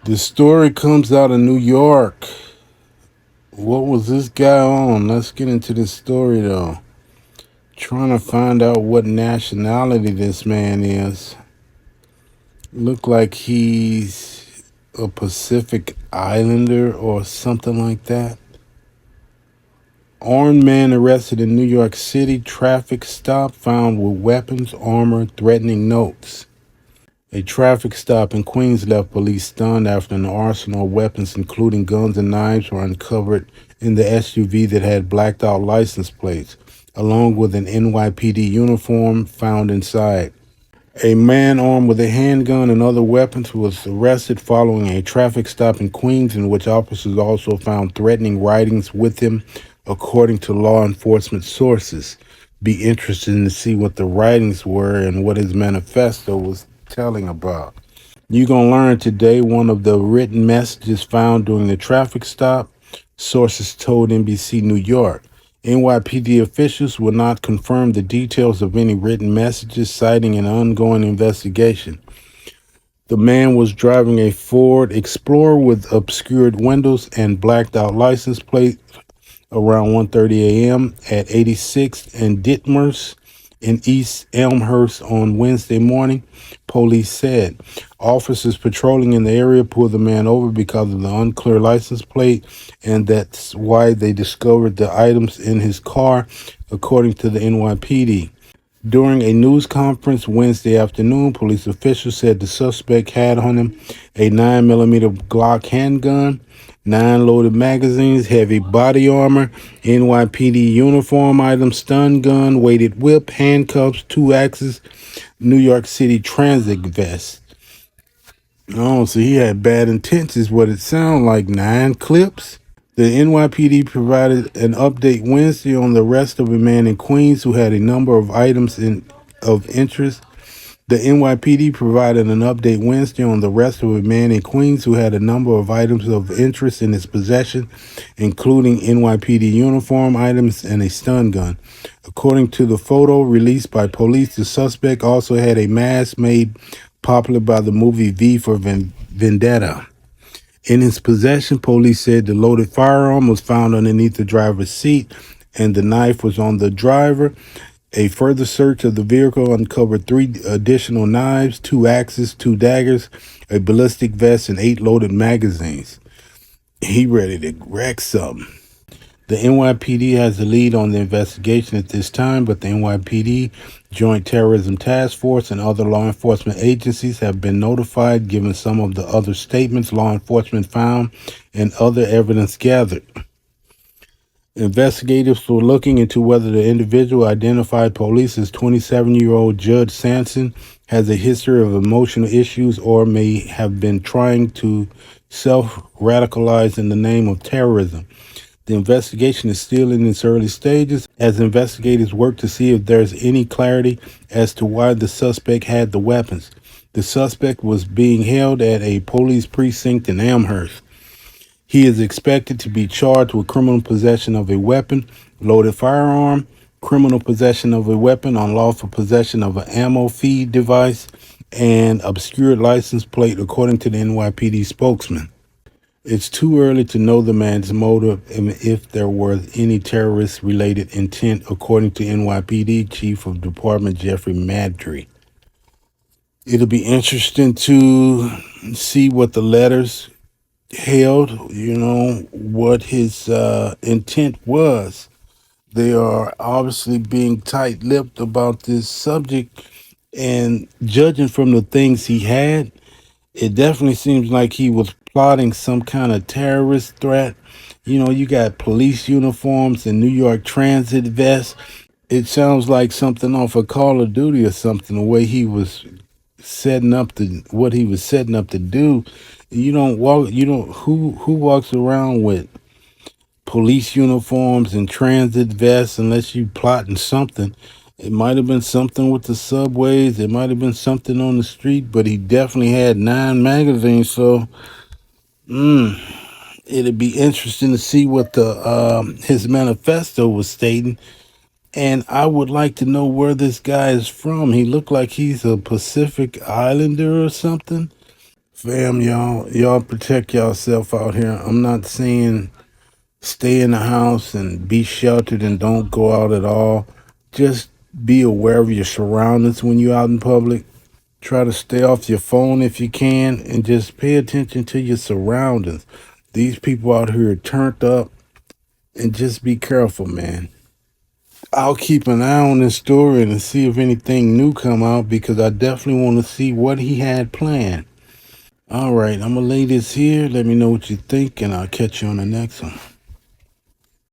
The story comes out of New York. What was this guy on? Let's get into this story though. Trying to find out what nationality this man is. Look like he's a Pacific Islander or something like that. Armed man arrested in New York City traffic stop found with weapons, armor, threatening notes. A traffic stop in Queens left police stunned after an arsenal of weapons, including guns and knives, were uncovered in the SUV that had blacked out license plates, along with an NYPD uniform found inside. A man armed with a handgun and other weapons was arrested following a traffic stop in Queens, in which officers also found threatening writings with him, according to law enforcement sources. Be interested to see what the writings were and what his manifesto was telling about. You're going to learn today one of the written messages found during the traffic stop, sources told NBC New York. NYPD officials will not confirm the details of any written messages, citing an ongoing investigation. The man was driving a Ford Explorer with obscured windows and blacked out license plate around 1:30 a.m. at 86th and Ditmars in East Elmhurst on Wednesday morning, police said. Officers patrolling in the area pulled the man over because of the unclear license plate, and that's why they discovered the items in his car, according to the NYPD. During a news conference Wednesday afternoon, police officials said the suspect had on him a 9mm Glock handgun, 9 loaded magazines, heavy body armor, NYPD uniform items, stun gun, weighted whip, handcuffs, 2 axes, New York City transit vest. Oh, so he had bad intentions, what it sounded like, 9 clips. The NYPD provided an update Wednesday on the arrest of a man in Queens who had a number of items of interest. The NYPD provided an update Wednesday on the arrest of a man in Queens who had a number of items of interest in his possession, including NYPD uniform items and a stun gun. According to the photo released by police, the suspect also had a mask made popular by the movie V for Vendetta. In his possession, police said the loaded firearm was found underneath the driver's seat and the knife was on the driver. A further search of the vehicle uncovered 3 additional knives, 2 axes, 2 daggers, a ballistic vest, and 8 loaded magazines. He ready to wreck something. The NYPD has the lead on the investigation at this time, but the NYPD, Joint Terrorism Task Force, and other law enforcement agencies have been notified, given some of the other statements law enforcement found and other evidence gathered. Investigators were looking into whether the individual identified police as 27-year-old Judge Sanson has a history of emotional issues or may have been trying to self-radicalize in the name of terrorism. The investigation is still in its early stages as investigators work to see if there's any clarity as to why the suspect had the weapons. The suspect was being held at a police precinct in Amherst. He is expected to be charged with criminal possession of a weapon, loaded firearm, criminal possession of a weapon, unlawful possession of an ammo feed device, and obscured license plate, according to the NYPD spokesman. It's too early to know the man's motive and if there was any terrorist-related intent, according to NYPD Chief of Department Jeffrey Madry. It'll be interesting to see what the letters held, what his intent was. They are obviously being tight-lipped about this subject, and judging from the things he had, it definitely seems like he was plotting some kind of terrorist threat. You got police uniforms and New York transit vests. It sounds like something off of Call of Duty or something, the way he was setting up what he was setting up to do. Who walks around with police uniforms and transit vests unless you plotting something. It might have been something with the subways. It might have been something on the street, but he definitely had 9 magazines. So it'd be interesting to see what the his manifesto was stating. And I would like to know where this guy is from. He looked like he's a Pacific Islander or something. Fam, y'all protect yourself out here. I'm not saying stay in the house and be sheltered and don't go out at all. Just be aware of your surroundings when you're out in public. Try to stay off your phone if you can and just pay attention to your surroundings. These people out here are turned up, and just be careful, man. I'll keep an eye on this story and see if anything new come out because I definitely want to see what he had planned. All right, I'm gonna lay this here. Let me know what you think, and I'll catch you on the next one.